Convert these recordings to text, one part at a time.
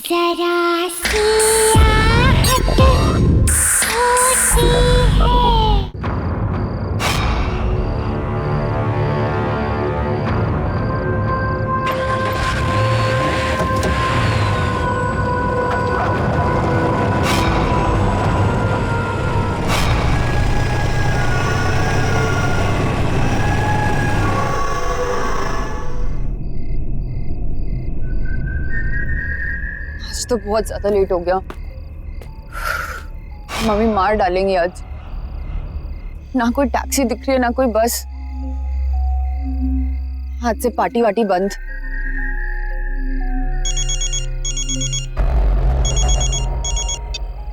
जरा सी आहट होती है। आज तो बहुत ज्यादा लेट हो गया। मम्मी मार डालेंगी आज। ना कोई टैक्सी दिख रही है, ना कोई बस। आज से पार्टी वाटी बंद।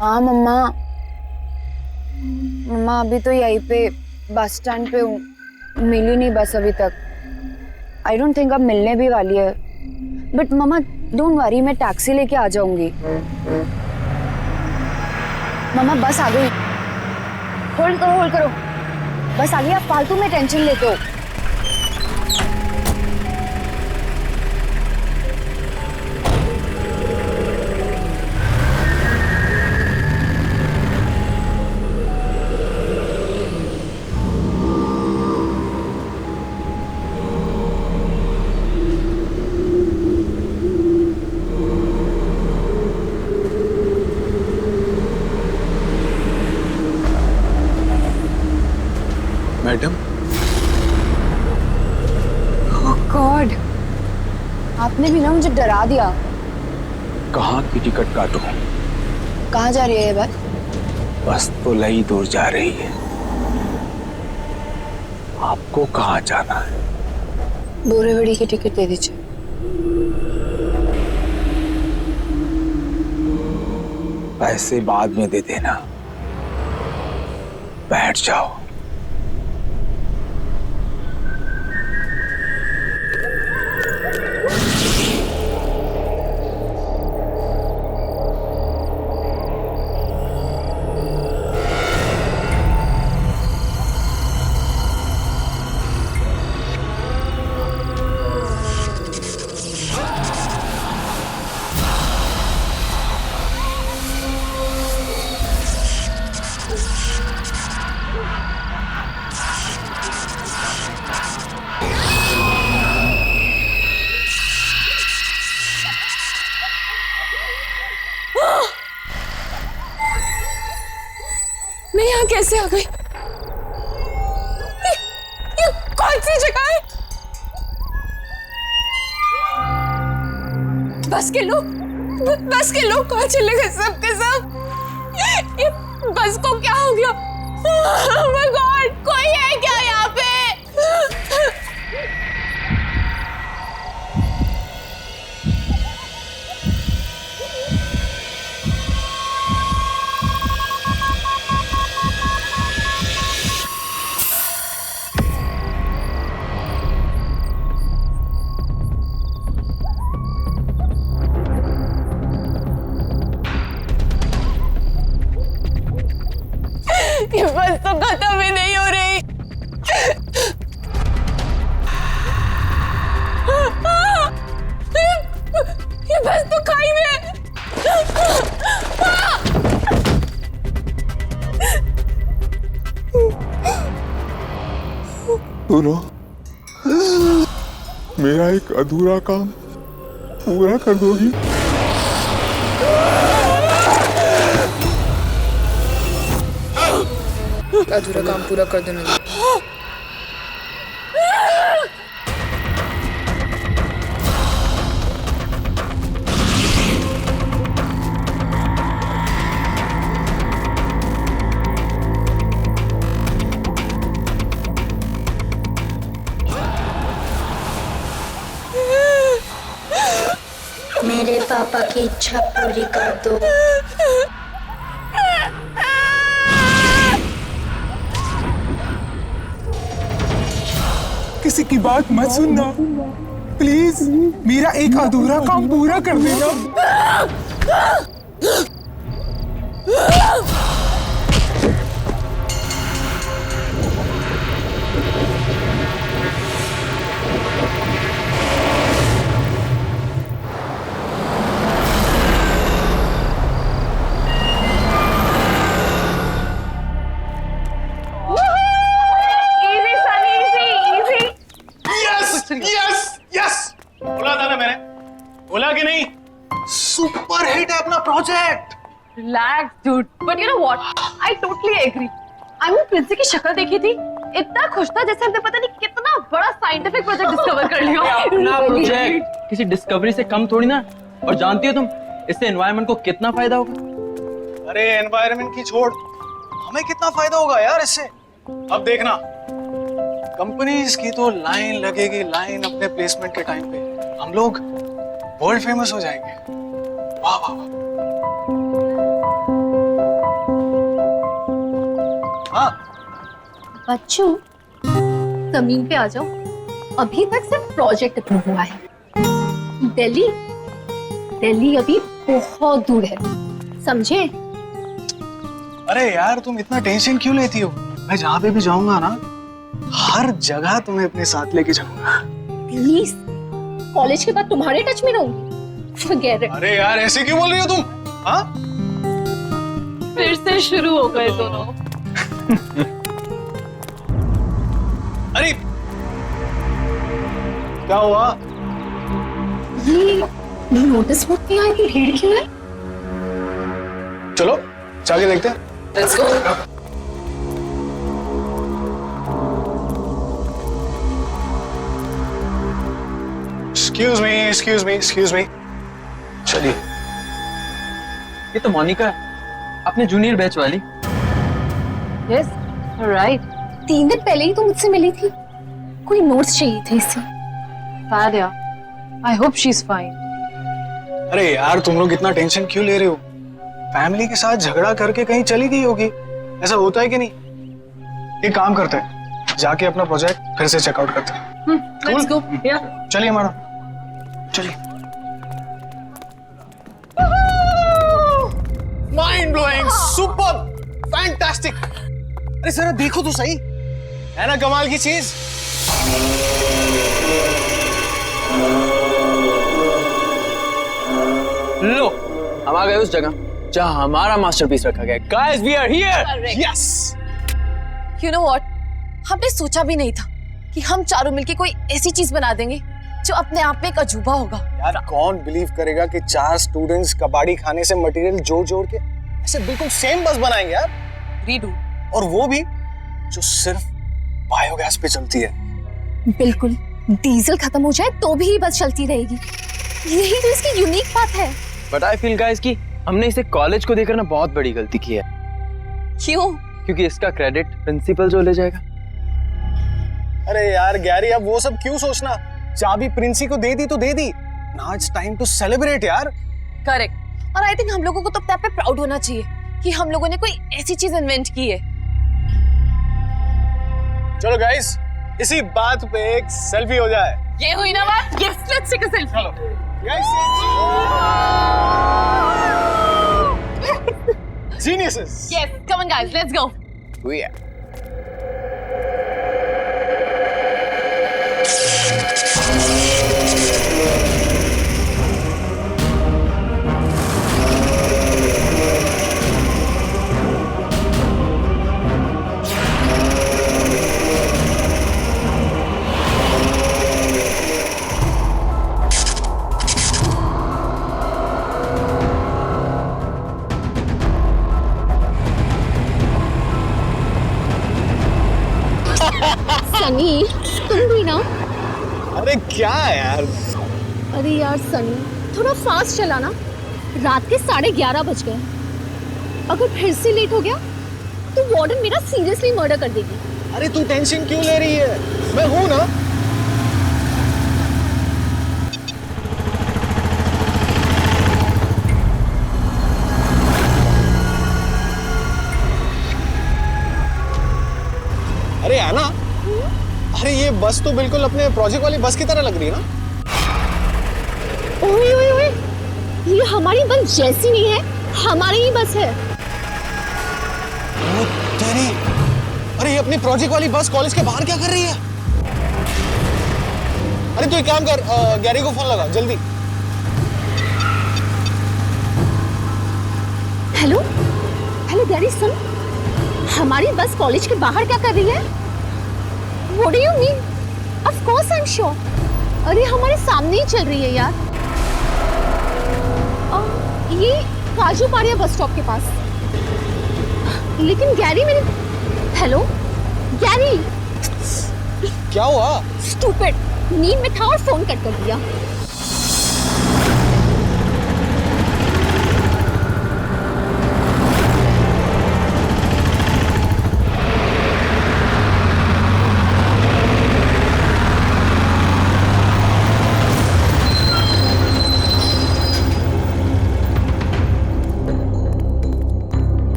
हाँ मम्मा, मम्मा अभी तो यहीं पे बस स्टैंड पे हूँ। मिली नहीं बस अभी तक। आई डोंट थिंक अब मिलने भी वाली है। बट मम्मा डोंट वरी, मैं टैक्सी लेके आ जाऊंगी। मम्मा बस आ गई। होल्ड करो होल्ड करो, बस आ गई। आप फालतू में टेंशन लेते हो। मैडम, ओह गॉड, आपने भी ना मुझे डरा दिया। कहाँ की टिकट काटूं? कहाँ जा रही है ये बस? बस तो लई दूर जा रही है। आपको कहाँ जाना है? बोरीवली की टिकट दे दीजिए। पैसे बाद में दे देना, बैठ जाओ। मैं यहाँ कैसे आ गई? ये कौन सी जगह है? बस के लोग कहाँ चले गए सब के सब? ये बस को क्या हो गया? Oh my God, कोई है क्या यहाँ पे? ये बस तो खत्म ही नहीं हो रही। ये बस तो खाई में है। सुनो, मेरा एक अधूरा काम पूरा कर दोगी? अधूरा काम पूरा कर देना। मेरे पापा की इच्छा पूरी कर दो। किसी की बात मत सुनना प्लीज, मेरा एक अधूरा काम पूरा कर देना। सुपर हिट है अपना project. Relax, dude. But you know what? I totally agree. I mean, Princy की शक्ल देखी थी, इतना खुश था जैसे हमने पता नहीं कितना बड़ा साइंटिफिक प्रोजेक्ट डिस्कवर कर लिया। अपना प्रोजेक्ट किसी डिस्कवरी से कम थोड़ी ना। और जानती हो तुम इससे एनवायरनमेंट को कितना फायदा होगा? अरे एनवायरनमेंट की छोड़, हमें कितना फायदा होगा यार इससे। अब देखना, कंपनीज की तो लाइन लगेगी, लाइन अपने प्लेसमेंट के टाइम पे। हम लोग वर्ल्ड फेमस हो जाएंगे। वाह वाह वाह। हाँ बच्चों, जमीन पे आ जाओ। अभी तक सिर्फ प्रोजेक्ट अप्रूव हुआ है। दिल्ली अभी बहुत दूर है, समझे? अरे यार तुम इतना टेंशन क्यों लेती हो? मैं जहाँ पे भी जाऊंगा ना, हर जगह तुम्हें अपने साथ लेके जाऊंगा। प्लीज, कॉलेज के बाद तुम्हारे टच में रहूंगी। Forget it. अरे यार ऐसे क्यों बोल रही हो तुम? हाँ? फिर से शुरू हो गए दोनों। अरे क्या हुआ? ये नोटिस बोर्ड पे यहाँ की भीड़ क्यों है? चलो जाके देखते हैं। Let's go. Excuse me. चलिए। ये तो मोनिका है, अपने जूनियर बैच वाली। Yes, right. 3 दिन पहले ही तो मुझसे मिली थी। कोई नोट्स चाहिए थे इससे। Bad यार. I hope she's fine. अरे यार तुम लोग इतना टेंशन क्यों ले रहे हो? फैमिली के साथ झगड़ा करके कहीं चली गई होगी, ऐसा होता है कि नहीं? एक काम करते हैं, जाके अपना प्रोजेक्ट फिर से चेकआउट करते हैं। Let's go. Yeah. चलिए मैडम, चलिए। Mind blowing, super, fantastic. अरे जरा देखो तो सही, है ना कमाल की चीज? लो, हम आ गए उस जगह जहां हमारा मास्टरपीस रखा गया है। Guys, we are here. Yes. You know what? हमने सोचा भी नहीं था कि हम चारों मिलके कोई ऐसी चीज बना देंगे जो अपने आप में एक अजूबा होगा। यार कौन बिलीव करेगा कि 4 स्टूडेंट्स कबाड़ी खाने से मटेरियल जोड़ के ऐसे बिल्कुल सेम बस बनाएंगे यार। रीडू। और वो भी जो सिर्फ बायोगैस पे चलती है। बिल्कुल, डीजल खत्म हो जाए तो भी ये बस चलती रहेगी। यही तो इसकी यूनिक बात है। But I feel guys कि हमने इसे कॉलेज को देकर ना बहुत बड़ी गलती की है। क्यों? क्योंकि इसका क्रेडिट प्रिंसिपल जो ले जाएगा। अरे यार गैरी, अब वो सब क्यों सोचना? चाबी प्रिंसी को दे दी तो दे दी। Now it's time to celebrate यार। करेक्ट। और आई थिंक हम लोगों को तो अपने आप पे प्राउड होना चाहिए कि हम लोगों ने कोई ऐसी चीज इन्वेंट की है। चलो गाइस, इसी बात पे एक सेल्फी हो जाए। ये हुई ना बात? Yes, let's take a selfie. चलो guys, geniuses. Yes, come on guys, let's go. Sunny, तुम भी ना? अरे क्या है यार? अरे यार सनी, थोड़ा फास्ट चलाना। रात के 11:30 बज गए। अगर फिर से लेट हो गया तो वार्डन मेरा सीरियसली मर्डर कर देगी। अरे तू टेंशन क्यों ले रही है? मैं हूं ना। अरे आना, अरे ये बस तो बिल्कुल अपने प्रोजेक्ट वाली बस की तरह लग रही है ना? ओए ओए ओए, ये हमारी बस जैसी नहीं है, हमारी ही बस है। ओ तेरी, अरे ये अपनी प्रोजेक्ट वाली बस कॉलेज के बाहर क्या कर रही है? अरे तू एक काम कर, गैरी को फोन लगा जल्दी। हेलो हेलो गैरी, सुन, हमारी बस कॉलेज के बाहर क्या कर रही है? What do you mean? Of course I'm sure. अरे हमारे सामने ही चल रही है यार। काजू पारिया बस स्टॉप के पास। लेकिन गैरी मेरे, हेलो गैरी। क्या हुआ? स्टूपिड, नींद में था और फोन कट कर दिया।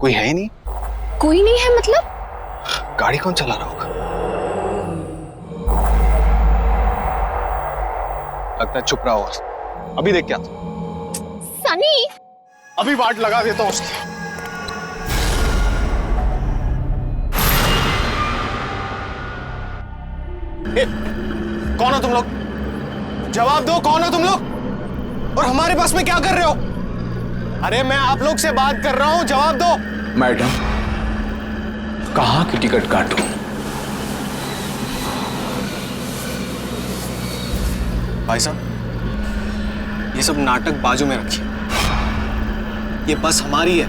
कोई है ही नहीं। कोई नहीं है मतलब? गाड़ी कौन चला रहा होगा? लगता है चुप रहा होगा। अभी देख क्या सनी, अभी वाट लगा देता हूँ उसकी। कौन हो तुम लोग? जवाब दो, कौन हो तुम लोग? और हमारे बस में क्या कर रहे हो? अरे मैं आप लोग से बात कर रहा हूं, जवाब दो। मैडम, कहाँ की टिकट काटूं? भाई साहब, ये सब नाटक बाजू में रखिए। ये बस हमारी है।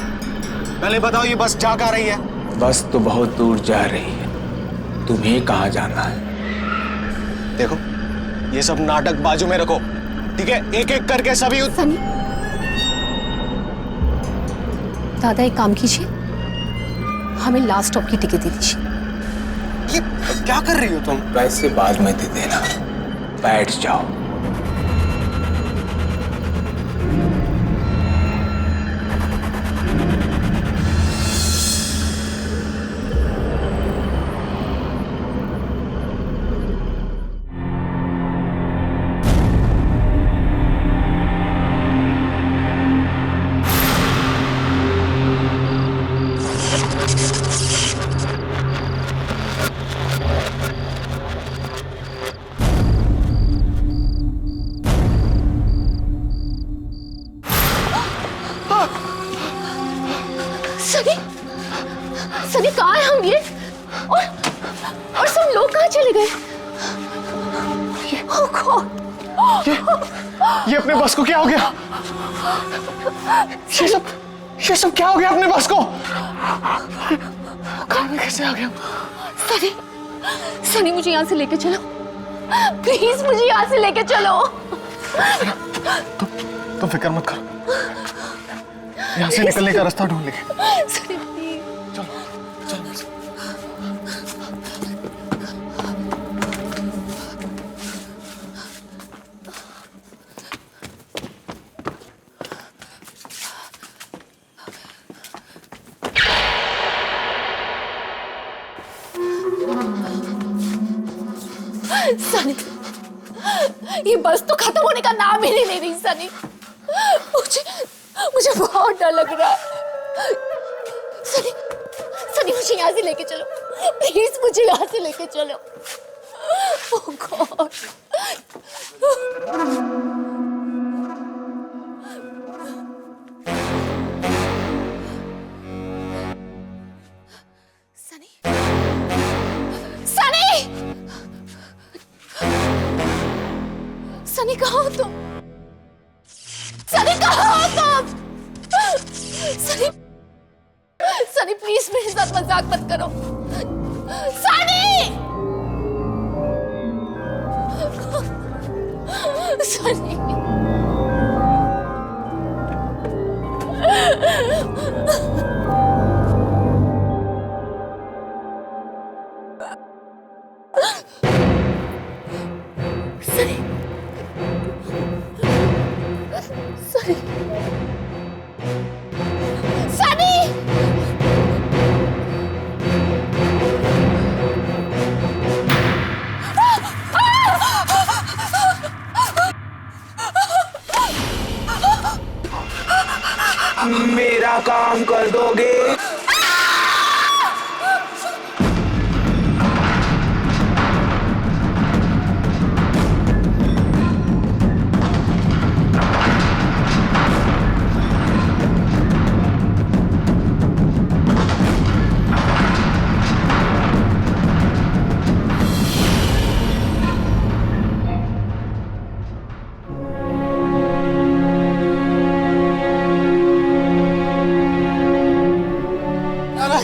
पहले बताओ, ये बस जा कहाँ रही है? बस तो बहुत दूर जा रही है, तुम्हें कहाँ जाना है? देखो, ये सब नाटक बाजू में रखो, ठीक है? एक एक करके सभी सनी, दादा एक काम कीजिए, हमें लास्ट स्टॉप की टिकट दे दीजिए। ये क्या कर रही हो तुम? पैसे बाद में दे देना, बैठ जाओ। सनी, सनी कहाँ है हम ये? और सब लोग कहाँ चले गए? Oh God! ये अपने बस को क्या हो गया? ये सब क्या हो गया अपने बस को? कार में कैसे आ गया? सनी, सनी मुझे यहाँ से लेके चलो, प्लीज मुझे यहाँ से लेके चलो। तुम फिक्र मत करो, यहाँ से निकलने का रास्ता ढूंढ लेंगे। सनी प्लीज। चलो चलो। सनी, ये बस तो खत्म होने का नाम ही नहीं ले रही। सनी, मुझे बहुत डर लग रहा है। सनी, सनी मुझे यहाँ से लेके चलो, प्लीज मुझे यहाँ से लेके चलो। ओह गॉड। सनी, सनी, सनी कहाँ हो तुम? सनी कहाँ हो तुम? सनी, सनी प्लीज मेरे साथ मजाक मत करो। सनी, सनी, सनी, सनी, सनी,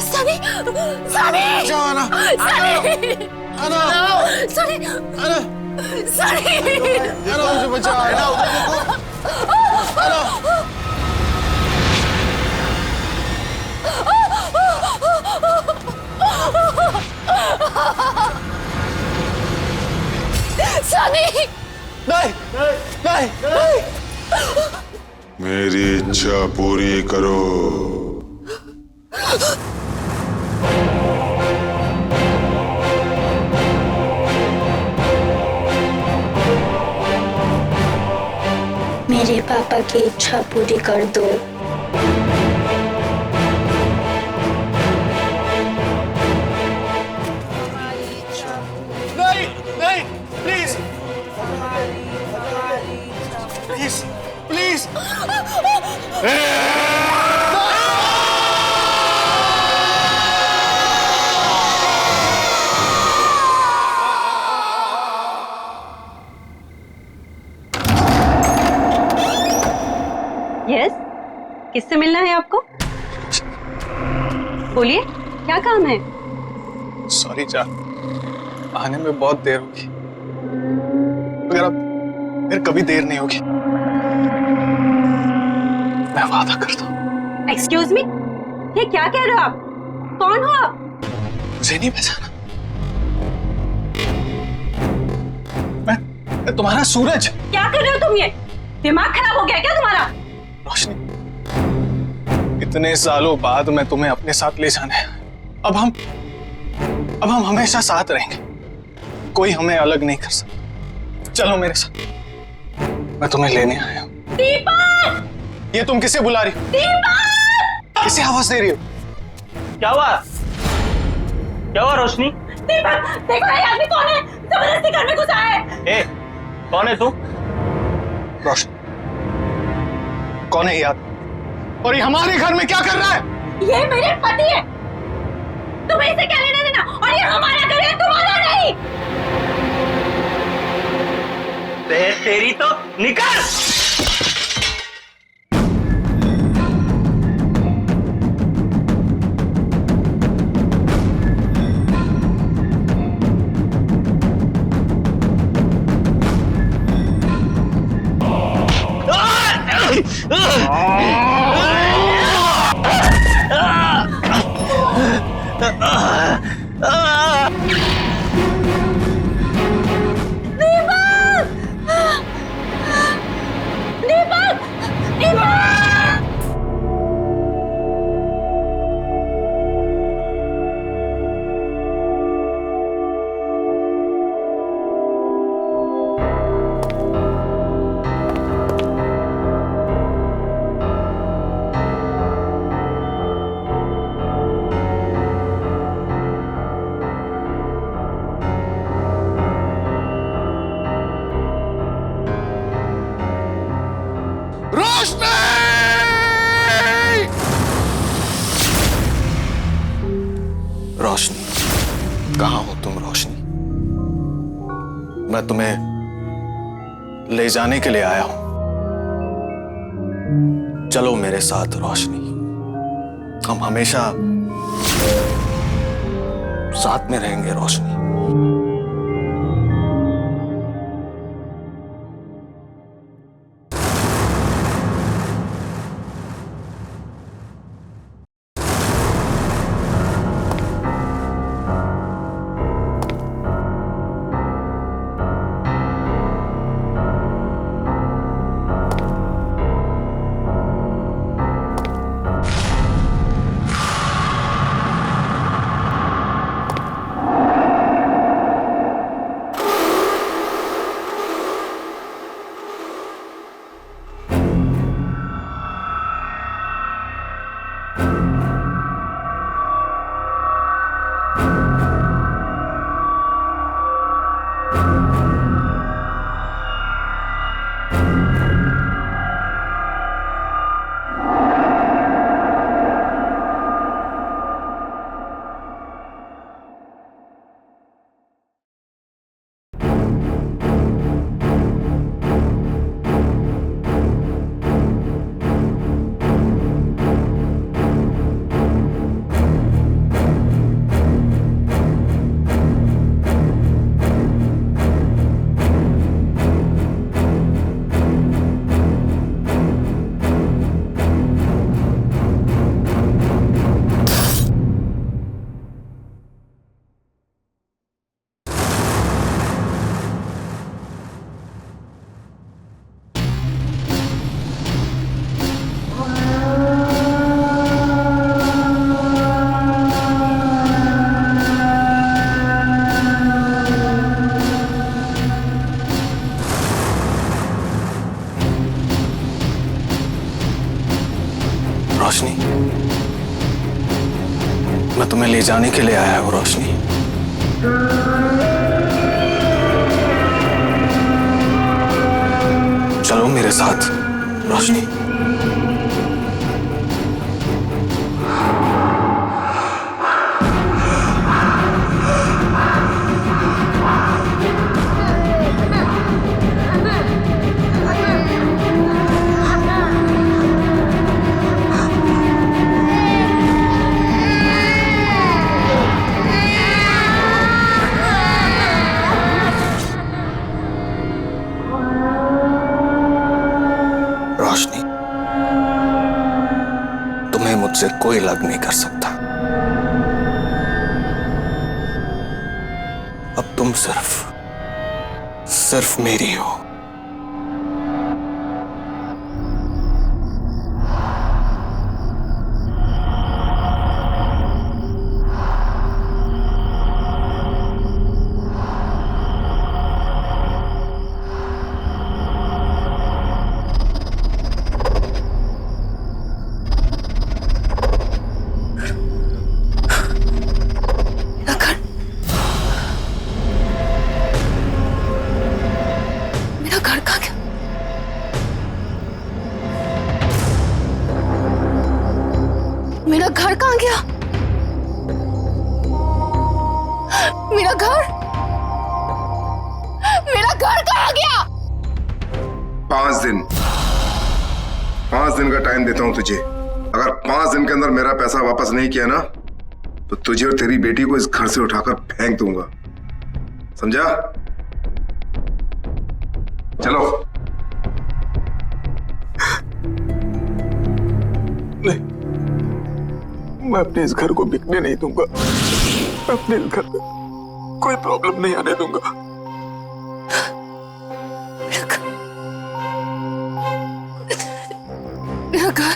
सनी सनी बचाओ आना सनी आना सनी आना सनी आना मुझे बचाओ आना उधर देखो आना सनी नहीं नहीं नहीं मेरी इच्छा पूरी करो। मेरे पापा की इच्छा पूरी कर दो। नहीं नहीं प्लीज प्लीज प्लीज यस, किससे मिलना है आपको? बोलिए, क्या काम है? सॉरी जान, आने में बहुत देर होगी, मगर अब फिर कभी देर नहीं होगी, मैं वादा करता हूँ। एक्सक्यूज मी, ये क्या कह रहे हो आप? कौन हो आप? मुझे नहीं पहचाना? मैं तुम्हारा सूरज। क्या कर रहे हो तुम? ये दिमाग खराब हो गया क्या तुम्हारा? रोशनी, इतने सालों बाद मैं तुम्हें अपने साथ ले जाना है। अब हम हमेशा साथ रहेंगे, कोई हमें अलग नहीं कर सकता। चलो मेरे साथ, मैं तुम्हें लेने आया हूँ। दीपक! ये तुम किसे बुला रही हो? दीपक! किसे आवाज दे रही हो? क्या हुआ? क्या हुआ रोशनी? दीपक, देखो ये आदमी कौन है? जबरदस्ती घर में घुसा है। ए, कौन है तू? रोशनी, कौन है ये आदमी? और ये हमारे घर में क्या कर रहा है? ये मेरे पति है, तुम्हें इसे क्या लेना देना? और ये हमारा घर है, तुम्हारा नहीं। तेरी तो निकल। रोशनी, कहाँ हो तुम रोशनी? मैं तुम्हें ले जाने के लिए आया हूं, चलो मेरे साथ रोशनी, हम हमेशा साथ में रहेंगे रोशनी। मैं तुम्हें ले जाने के लिए आया हूँ रोशनी। चलो मेरे साथ रोशनी। रोशनी, तुम्हें मुझसे कोई अलग नहीं कर सकता। अब तुम सिर्फ मेरी हो। मेरा घर कहाँ गया? मेरा घर कहाँ गया? 5 दिन 5 दिन का टाइम देता हूं तुझे। अगर 5 दिन के अंदर मेरा पैसा वापस नहीं किया ना तो तुझे और तेरी बेटी को इस घर से उठाकर फेंक दूंगा, समझा? चलो। नहीं, मैं अपने इस घर को बिकने नहीं दूंगा। मैं अपने इस घर में कोई प्रॉब्लम नहीं आने दूंगा। मेरा घर।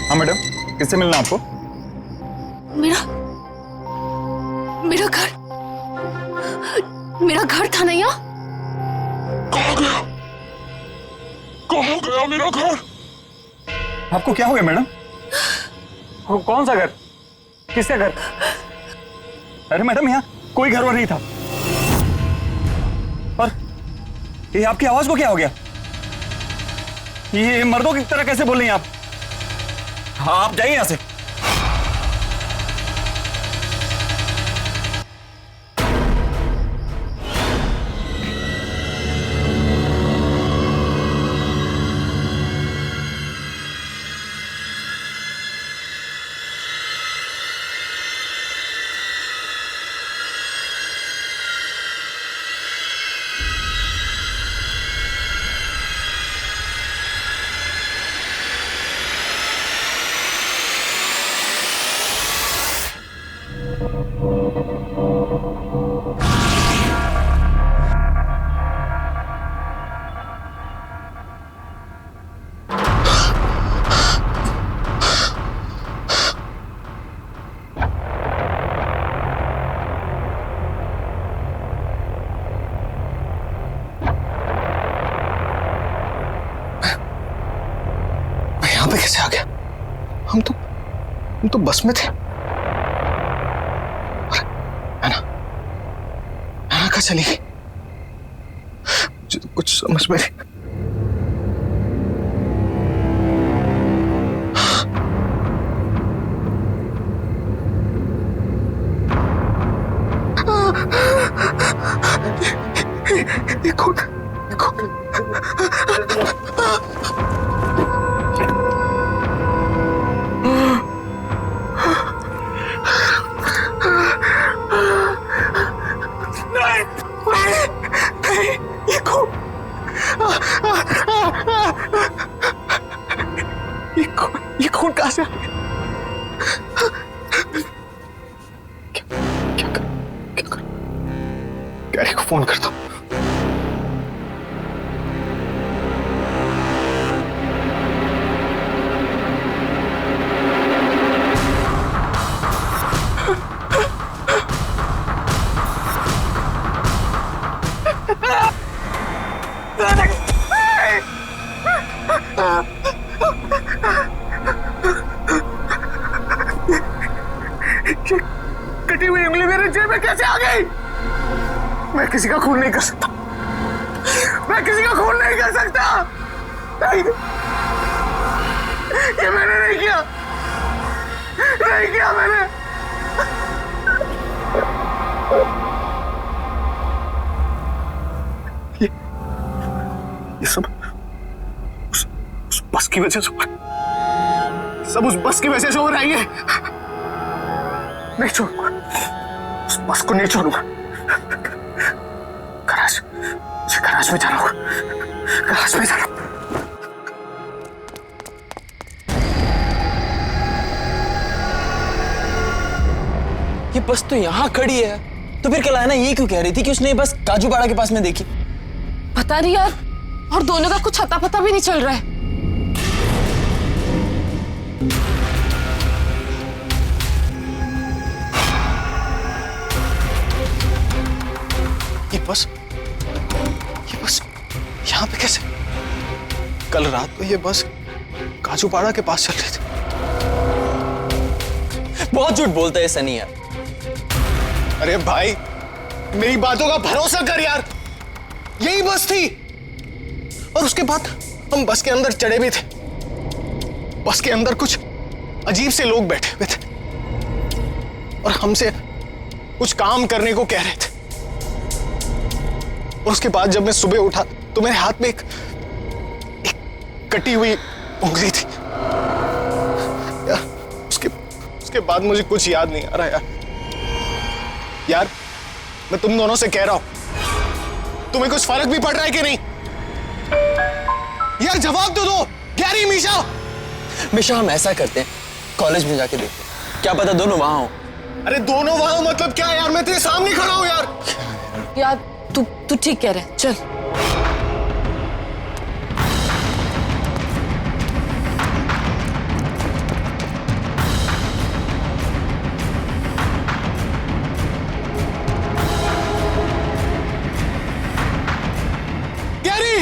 हाँ मैडम, किससे मिलना आपको? मेरा घर था ना यहाँ। कहाँ गया मेरा घर? आपको क्या हो गया मैडम? कौन सा घर? किसका घर? अरे मैडम, यहाँ कोई घर वर नहीं था। और ये आपकी आवाज को क्या हो गया? ये मर्दों की तरह कैसे बोल रही हैं आप? हाँ, आप जाइए यहाँ से। कैसे आ गया? हम तो बस में थे। है ना कहाँ चली गई? मुझे तो कुछ समझ में नहीं। ये कौन? ये खून कहाँ से आ गया? क्या कर? गैरी को फोन करता हूँ। ये कटी हुई उंगली मेरे जेब में कैसे आ गई? मैं किसी का खून नहीं कर सकता, मैं किसी का खून नहीं कर सकता। नहीं, ये मैंने नहीं किया, नहीं किया मैंने। ये सब उस बस की वजह से हो रहा है, सब उस बस की वजह से हो रहा है। ये नहीं छोड़ूंगा, उस बस को नहीं छोड़ूंगा। गराज में जा रहा हूँ, गराज में जा रहा हूँ। ये बस तो यहाँ खड़ी है, तो फिर कल आना ये क्यों कह रही थी कि उसने ये बस काजूपाड़ा के पास में देखी? पता नहीं यार, और दोनों का कुछ अता पता भी नहीं चल रहा है। ये बस यहाँ पे कैसे? कल रात को ये बस काजूपाड़ा के पास चल रही थी। बहुत झूठ बोलता है सनी यार। अरे भाई, मेरी बातों का भरोसा कर यार, यही बस थी। और उसके बाद हम बस के अंदर चढ़े भी थे। बस के अंदर कुछ अजीब से लोग बैठे हुए थे और हमसे कुछ काम करने को कह रहे थे। और उसके बाद जब मैं सुबह उठा तो मेरे हाथ में एक कटी हुई उंगली थी यार। उसके बाद मुझे कुछ याद नहीं आ रहा यार। मैं तुम दोनों से कह रहा हूं, तुम्हें कुछ फर्क भी पड़ रहा है कि नहीं? यार जवाब तो दो गैरी। मिशा हम ऐसा करते हैं, कॉलेज में जाके देखते हैं, क्या पता दोनों वहां हो। अरे दोनों वहां हो मतलब क्या यार? मैं तेरे सामने खड़ा हूं यार। यार तू ठीक कह रहा है, चल। गैरी,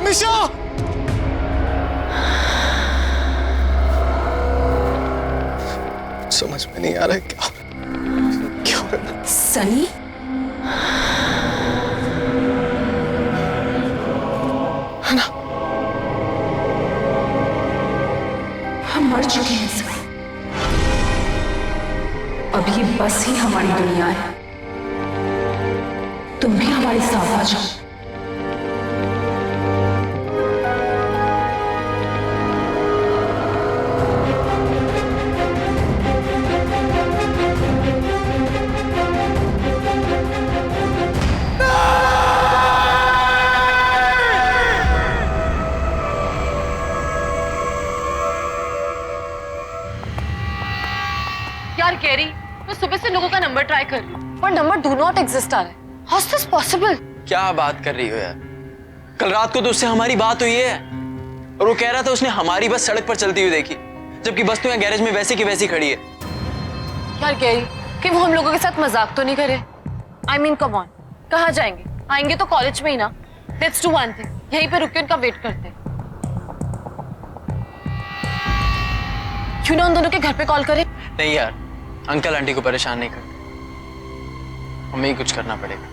मिशा, समझ में नहीं आ रहा है क्या हो रहा है। सनी, है ना? हम मर चुके हैं सर। अब ये बस ही हमारी दुनिया है। तुम भी हमारे साथ आ जाओ। यार गैरी, मैं सुबह से लोगों का नंबर ट्राई कर रही हूँ पर नंबर डू नॉट एग्जिस्ट आ रहा है। How is this possible? क्या बात कर रही हो यार? कल रात को तो उससे हमारी बात हुई है और वो कह रहा था उसने हमारी बस सड़क पर चलती हुई देखी, जबकि बस तो यहाँ गैरेज में वैसी की वैसी खड़ी है। यार गैरी, कि वो हम लोगों के साथ मजाक तो नहीं करे? आई मीन कम ऑन, कहाँ जाएंगे? आएंगे तो कॉलेज में ही ना। लेट्स डू वन थिंग, यहीं पे रुक के उनका वेट करते हैं। क्यों ना उन दोनों के घर पे कॉल करें? नहीं यार, अंकल आंटी को परेशान नहीं करते, हमें ही कुछ करना पड़ेगा।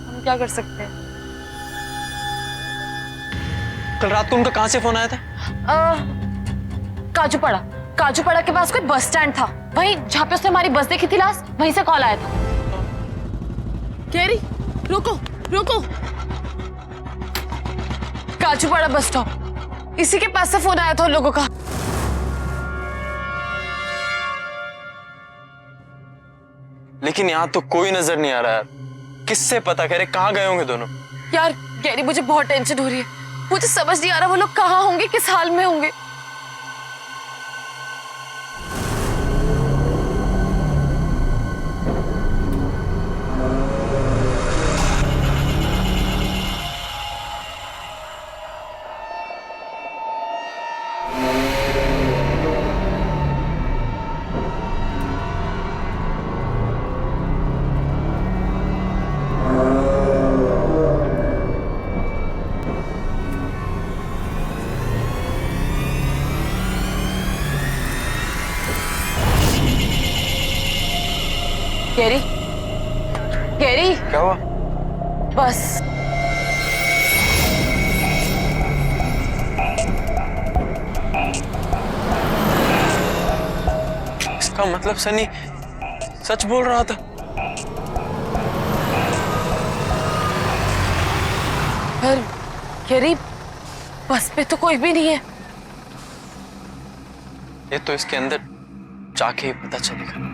हम क्या कर सकते हैं? कल रात को उनका कहाँ से फोन आया था? काजूपाड़ा के पास कोई बस स्टैंड था, वहीं जहाँ पे उसने हमारी बस देखी थी लास्ट, वहीं से कॉल आया था। गैरी, रुको। काजूपाड़ा बस स्टॉप, इसी के पास से फोन आया था उन लोगों का। लेकिन यहाँ तो कोई नजर नहीं आ रहा यार, किससे पता करे कहाँ गए होंगे दोनों? यार गैरी, मुझे बहुत टेंशन हो रही है। मुझे समझ नहीं आ रहा वो लोग कहाँ होंगे, किस हाल में होंगे। गैरी, गैरी, क्या हुआ? बस इसका मतलब सनी सच बोल रहा था। पर गैरी, बस पे तो कोई भी नहीं है। ये तो इसके अंदर जाके ही पता चलेगा।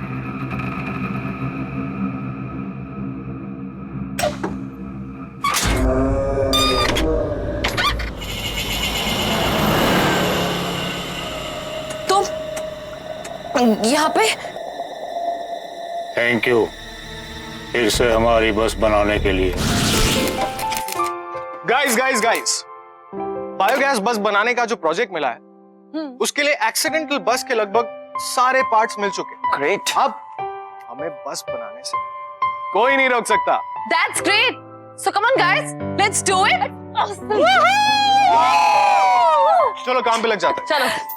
तुम यहाँ पे? थैंक यू फिर से हमारी बस बनाने के लिए। गाइस, बायोगैस बस बनाने का जो प्रोजेक्ट मिला है उसके लिए एक्सीडेंटल बस के लगभग सारे पार्ट्स मिल चुके। ग्रेट। अब हमें बस बनाने से कोई नहीं रोक सकता। That's great. So come on guys, let's do it. चलो काम पे लग जाते हैं। चलो।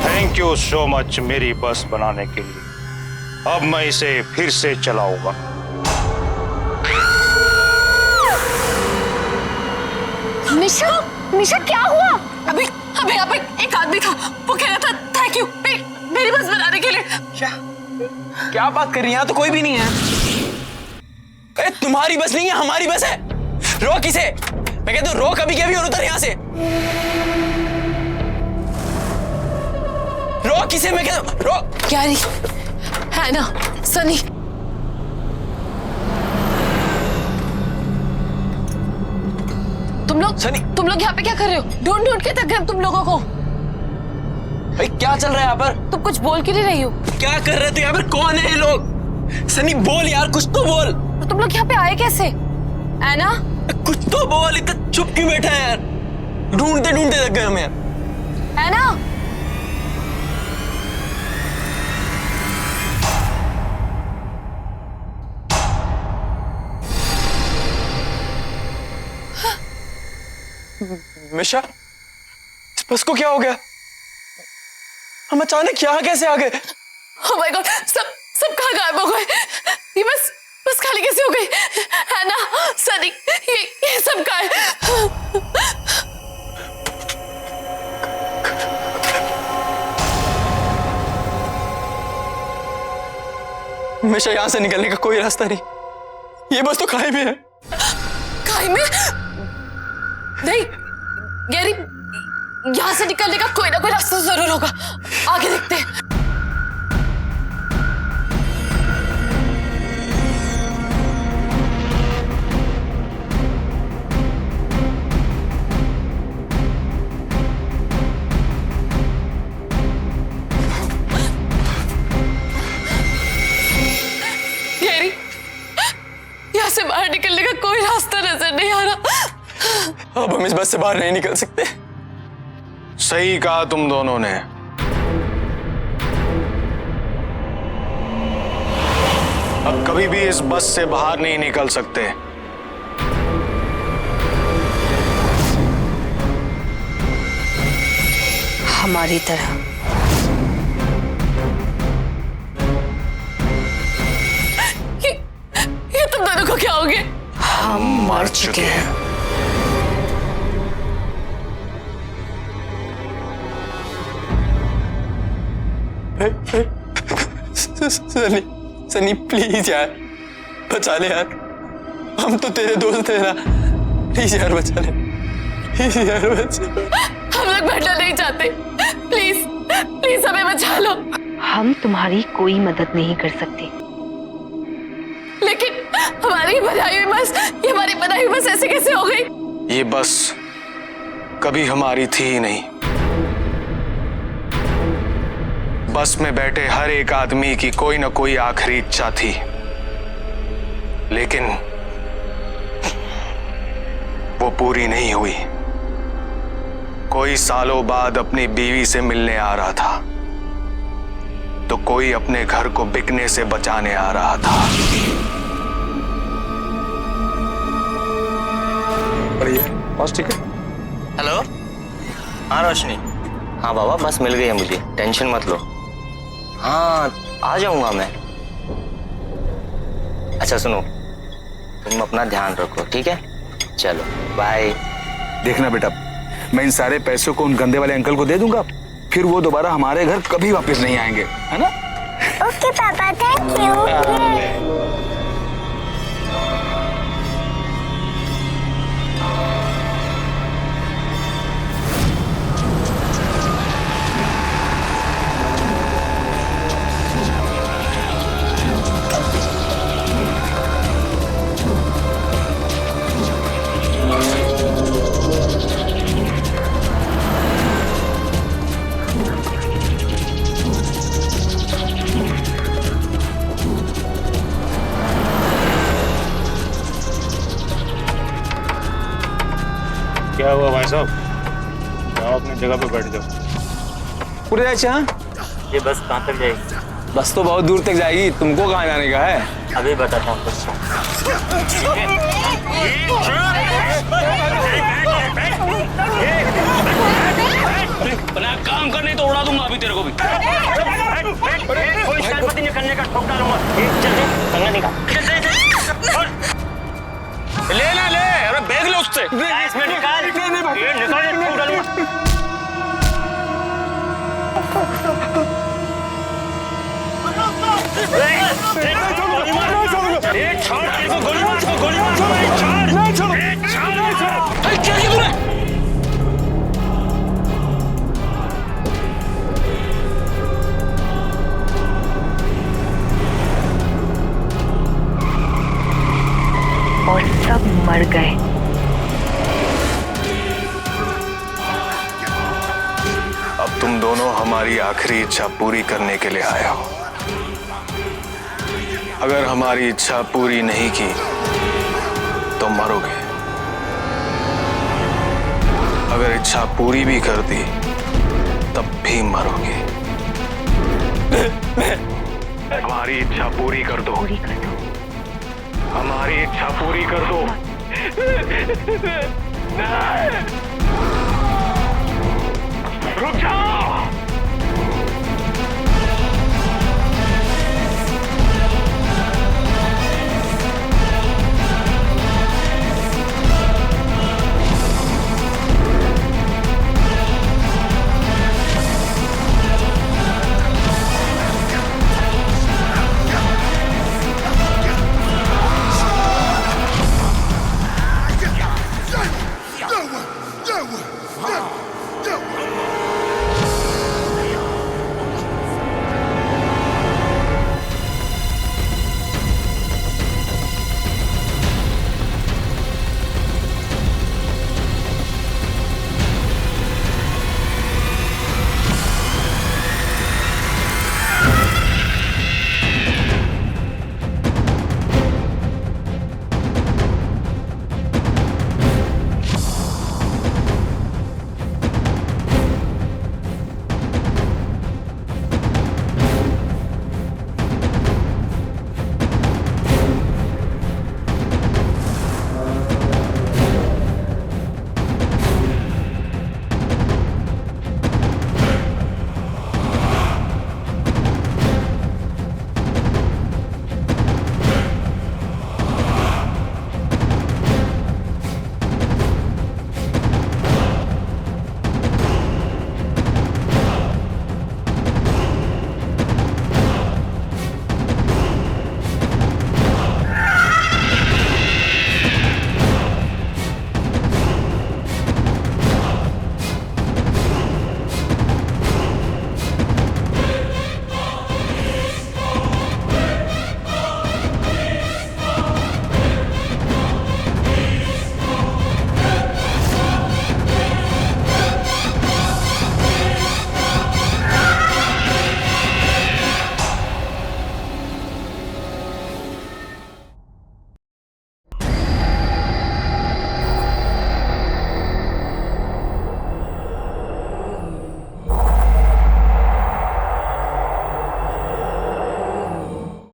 थैंक यू सो मच मेरी बस बनाने के लिए। अब मैं इसे फिर से चलाऊंगा। निशा, निशा क्या हुआ? अभी अभी यहाँ पे एक आदमी था, वो कह रहा था थैंक यू मेरी बस बनाने के लिए। क्या बात कर रही है? यहाँ तो कोई भी नहीं है। अरे तुम्हारी बस नहीं है, हमारी बस है। रोक इसे। मैं कहता हूँ रोक अभी के अभी और उतर यहाँ से। रोक इसे, मैं कहता हूँ रोक। गैरी, है ना, सनी, तुम लोग यहाँ पे क्या कर रहे हो? ढूंढ के थक गए तुम लोगों को। भाई क्या चल रहा है यहाँ पर? तुम कुछ बोल क्यों नहीं रही हो? क्या कर रहे थे यहाँ पर? कौन है ये लोग? सनी बोल यार, कुछ तो बोल। तो तुम लोग यहाँ पे आए कैसे? ऐना, कुछ तो बोल। इतना चुप क्यों बैठा है यार? ढूंढते ढूंढते थक गए हम यार। ऐना, मिशा, इस बस को क्या हो गया? हम अचानक यहाँ कैसे आ गए? ओह माय गॉड, सब कहाँ गायब हो गए? ये बस खाली कैसे हो गई? है ना सनी, ये सब कहाँ है? मिशा, यहाँ से निकलने का कोई रास्ता नहीं। ये बस तो खाई में है। खाई में? नहीं गैरी, यहाँ से निकलने का कोई ना कोई रास्ता जरूर होगा। आगे देखते हैं। गैरी, यहाँ से बाहर निकलने का कोई रास्ता नजर नहीं आ रहा। अब हम इस बस से बाहर नहीं निकल सकते। सही कहा तुम दोनों ने। अब कभी भी इस बस से बाहर नहीं निकल सकते। हमारी तरह। ये तुम दोनों को क्या हो गया? हम मर चुके हैं। सनी प्लीज यार, बचा ले यार। हम तो तेरे दोस्त हैं ना। प्लीज यार बचा ले। प्लीज यार बचा। हम लोग मरना नहीं चाहते। प्लीज प्लीज हमें बचा लो। हम तुम्हारी कोई मदद नहीं कर सकते। लेकिन हमारी बनाई हुई बस, ये हमारी बनाई हुई बस ऐसे कैसे हो गई? ये बस कभी हमारी थी ही नहीं। बस में बैठे हर एक आदमी की कोई ना कोई आखिरी इच्छा थी। लेकिन वो पूरी नहीं हुई। कोई सालों बाद अपनी बीवी से मिलने आ रहा था तो कोई अपने घर को बिकने से बचाने आ रहा था। ठीक है। हेलो, हाँ रोशनी, हाँ बाबा बस मिल गई है मुझे, टेंशन मत लो। हाँ आ जाऊंगा मैं। अच्छा सुनो, तुम अपना ध्यान रखो, ठीक है? चलो बाय। देखना बेटा, मैं इन सारे पैसों को उन गंदे वाले अंकल को दे दूंगा, फिर वो दोबारा हमारे घर कभी वापस नहीं आएंगे, है ना? ओके पापा, थैंक यू। क्या हुआ भाई साहब? जाओ अपनी जगह पे बैठ जाओ। पूरे अच्छा, ये बस कहाँ तक जाएगी? बस तो बहुत दूर तक जाएगी, तुमको कहाँ जाने का है? अभी बताता हूँ बस। बना काम कर, नहीं तो उड़ा दूंगा अभी तेरे को भी। कोई शरारत नहीं करने का, ठोक डालूंगा। चल निकाल। ले ना ले, अरे बैग ले उससे। इसमें निकाल। ये निकाल, ठोक डालूंगा। और सब मर गए। अब तुम दोनों हमारी आखिरी इच्छा पूरी करने के लिए आए हो। अगर हमारी इच्छा पूरी नहीं की तो मरोगे, अगर इच्छा पूरी भी कर दी तब भी मरोगे। हमारी इच्छा पूरी कर दो, पूरी कर दो। हमारी इच्छा पूरी कर दो। रुक जाओ।